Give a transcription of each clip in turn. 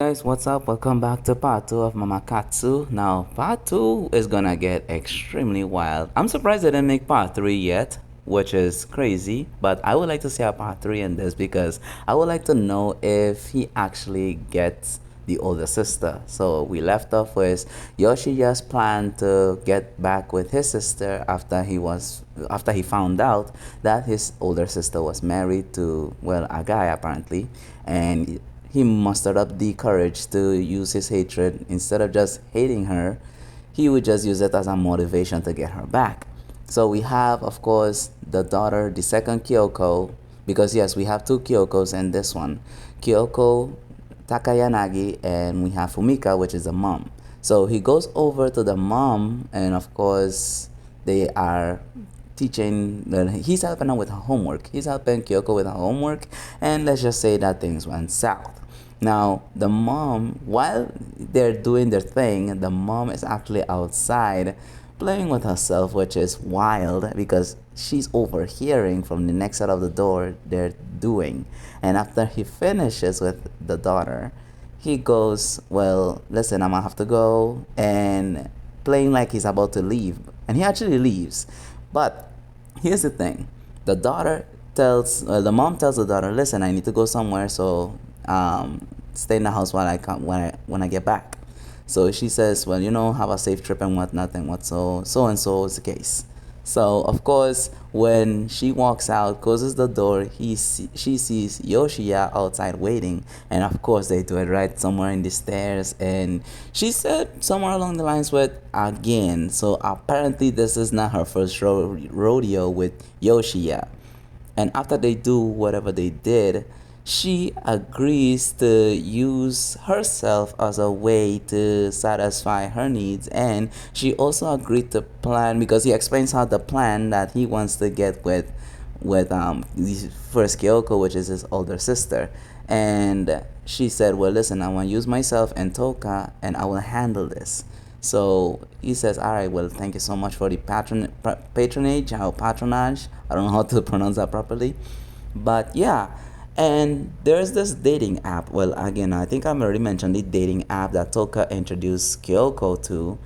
Guys, what's up? Welcome back to part 2 of Katsu. Now, part 2 is gonna get extremely wild. I'm surprised they didn't make part 3 yet, which is crazy, but I would like to see a part 3 in this because I would like to know if he actually gets the older sister. So we left off with Yoshiya's plan to get back with his sister after he found out that his older sister was married to, well, a guy apparently, and he mustered up the courage to use his hatred. Instead of just hating her, he would just use it as a motivation to get her back. So we have, of course, the daughter, the second Kyouko, because yes, we have two Kyokos in this one. Kyouko Takayanagi, and we have Fumika, which is the mom. So he goes over to the mom, and of course, they are teaching. He's helping her with her homework. He's helping Kyouko with her homework, and let's just say that things went south. Now, the mom, while they're doing their thing, the mom is actually outside playing with herself, which is wild because she's overhearing from the next side of the door they're doing. And after he finishes with the daughter, he goes, well, listen, I'm gonna have to go, and playing like he's about to leave. And he actually leaves. But here's the thing. The mom tells the daughter, listen, I need to go somewhere, so stay in the house while I come when I get back. So she says, well, have a safe trip and whatnot and what. So and so is the case. So of course, when she walks out, closes the door, she sees Yoshiya outside waiting, and of course they do it right somewhere in the stairs. And she said somewhere along the lines with again. So apparently this is not her first rodeo with Yoshiya. And after they do whatever they did, she agrees to use herself as a way to satisfy her needs. And she also agreed to plan, because he explains how the plan that he wants to get with the first Kyouko, which is his older sister. And she said, well, listen, I want to use myself and Touka, and I will handle this. So he says, all right, well, thank you so much for the patronage or patronage. I don't know how to pronounce that properly. But yeah, and there's this dating app. Well, again, I think I've already mentioned the dating app that Touka introduced Kyouko to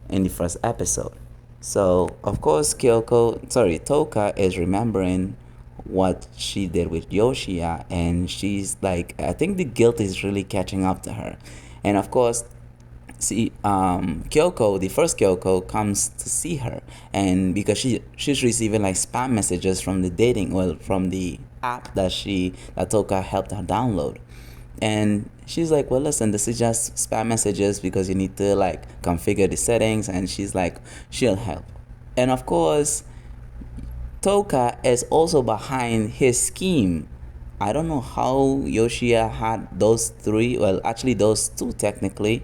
in the first episode. So, of course, Touka is remembering what she did with Yoshiya, and she's like, I think the guilt is really catching up to her. And of course, Kyouko, the first Kyouko, comes to see her, and because she's receiving like spam messages from from the app that Touka helped her download. And she's like, well, listen, this is just spam messages because you need to like configure the settings. And she's like, she'll help. And of course, Touka is also behind his scheme. I don't know how Yoshiya had those three, well, actually those two technically,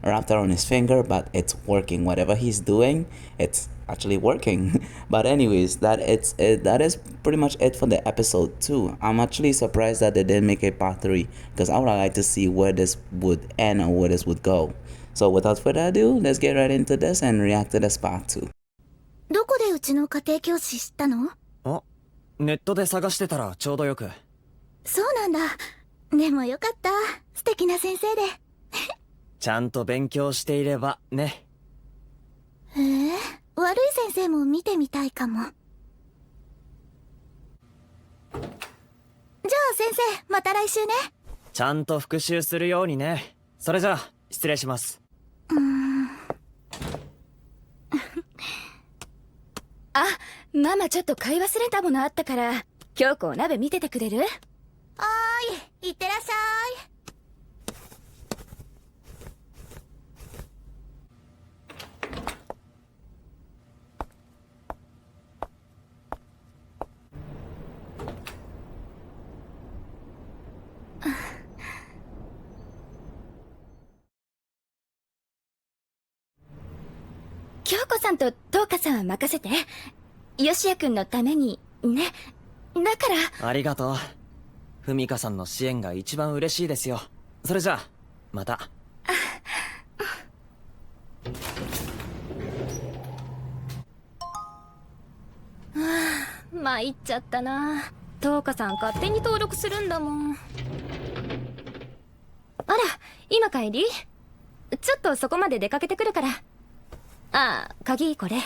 wrapped around his finger, but it's working. Whatever he's doing, it's actually working. But anyways, that is pretty much it for the episode 2. I'm actually surprised that they didn't make a part 3, because I would like to see where this would end or where this would go. So without further ado, let's get right into this and react to this part 2. どこでうちの家庭教師知ったの？あ、ネットで探してたらちょうどよく。そうなんだ。でもよかった。素敵な先生で。ちゃんと勉強していればね。へえ、悪い先生も見てみたいかも。じゃあ先生、また来週ね。ちゃんと復習するようにね。それじゃあ失礼します。あ、ママちょっと買い忘れたものあったから、京子お鍋見ててくれる？はーい、いってらっしゃい。京子さんと東花さんは任せて。吉谷くんのためにね。だから。ありがとう。ふみかさんの支援が一番嬉しいですよ。それじゃあまた。参っちゃったな。東花さん勝手に登録するんだもん。あら、今帰り？ちょっとそこまで出かけてくるから。ああ、鍵これ。は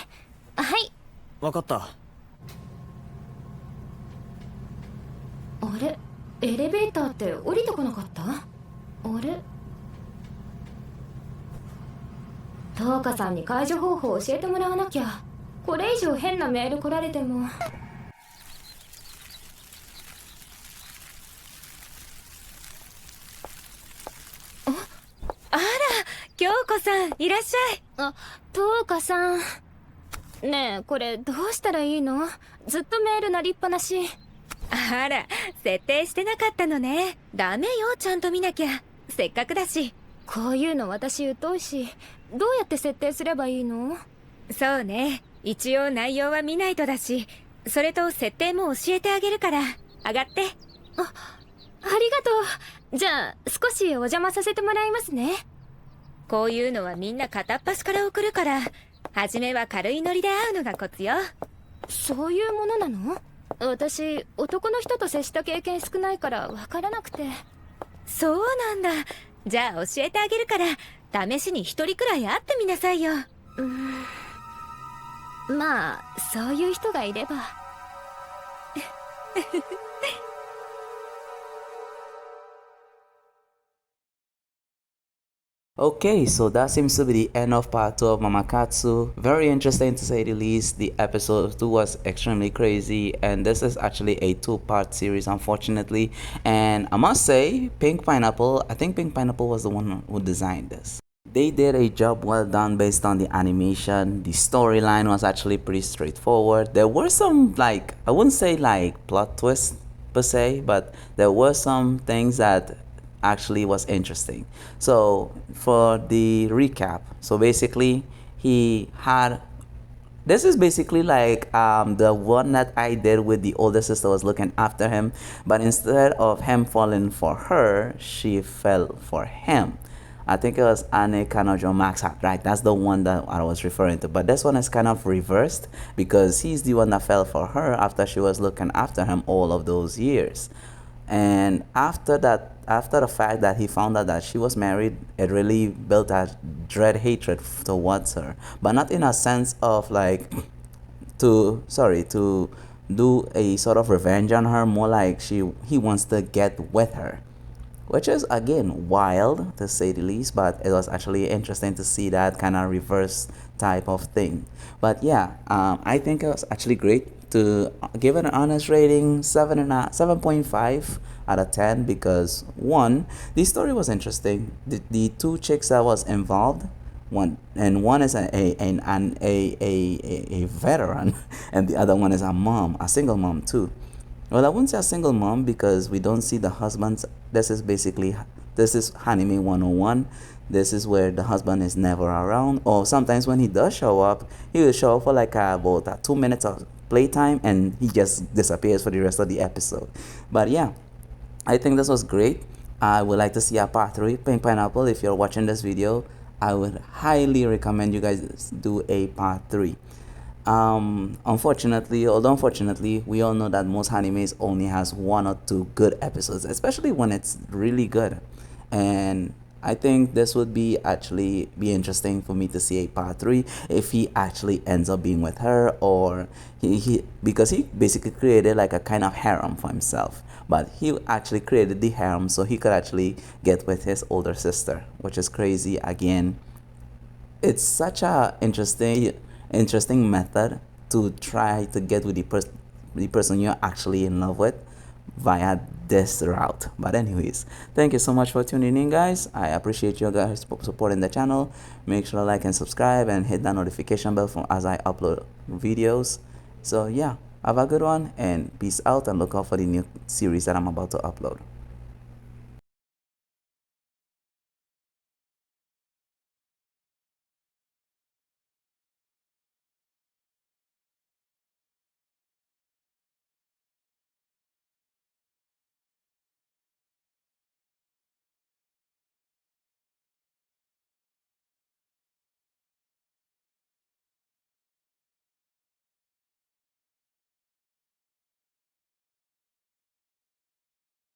い。わかった。あれ？エレベーターって降りてこなかった？あれ？トウカさんに解除方法を教えてもらわなきゃ。これ以上変なメール来られても。あら、京子さんいらっしゃい。あ、トウカさん。ねえ、これどうしたらいいの？ずっとメール鳴りっぱなし。あら、設定してなかったのね。ダメよ、ちゃんと見なきゃ。せっかくだし。こういうの私疎いし、どうやって設定すればいいの？そうね、一応内容は見ないとだし、それと設定も教えてあげるから。上がって。ありがとう。じゃあ少しお邪魔させてもらいますね。こういうのはみんな片っ端から送るから、初めは軽いノリで会うのがコツよ。そういうものなの？私男の人と接した経験少ないから分からなくて。そうなんだ。じゃあ教えてあげるから、試しに一人くらい会ってみなさいよ。まあそういう人がいれば。Okay, so that seems to be the end of part 2 of Mama-Katsu. Very interesting to say the least. The episode 2 was extremely crazy, and this is actually a 2-part series, unfortunately. And I must say, Pink Pineapple, I think Pink Pineapple was the one who designed this. They did a job well done based on the animation. The storyline was actually pretty straightforward. There were some, like, I wouldn't say like plot twists per se, but there were some things that actually was interesting. So for the recap, so basically he had, this is basically like the one that I did with the older sister was looking after him, but instead of him falling for her, she fell for him. I think it was Anne Kanojo Max, right? That's the one that I was referring to. But this one is kind of reversed because he's the one that fell for her after she was looking after him all of those years. And after that, after the fact that he found out that she was married, it really built a dread hatred towards her, but not in a sense of like to do a sort of revenge on her, more like he wants to get with her, which is again wild to say the least, but it was actually interesting to see that kind of reverse type of thing. But yeah, I think it was actually great to give it an honest rating, 7.5 out of 10, because one, the story was interesting. The two chicks that was involved, one is a veteran, and the other one is a mom, a single mom too. Well, I wouldn't say a single mom because we don't see the husbands. This is anime 101. This is where the husband is never around, or sometimes when he does show up, he will show up for like about 2 minutes of playtime and he just disappears for the rest of the episode. But yeah, I think this was great. I would like to see a part 3. Pink Pineapple, if you're watching this video, I would highly recommend you guys do a part 3. Unfortunately, we all know that most animes only has 1 or 2 good episodes, especially when it's really good. And I think this would be interesting for me to see a part 3 if he actually ends up being with her, or because he basically created like a kind of harem for himself, but he actually created the harem so he could actually get with his older sister, which is crazy. Again, it's such a interesting method to try to get with the person you're actually in love with via this route. But anyways, thank you so much for tuning in, guys. I appreciate you guys supporting the channel. Make sure to like and subscribe and hit that notification bell as I upload videos. So yeah, have a good one and peace out, and look out for the new series that I'm about to upload.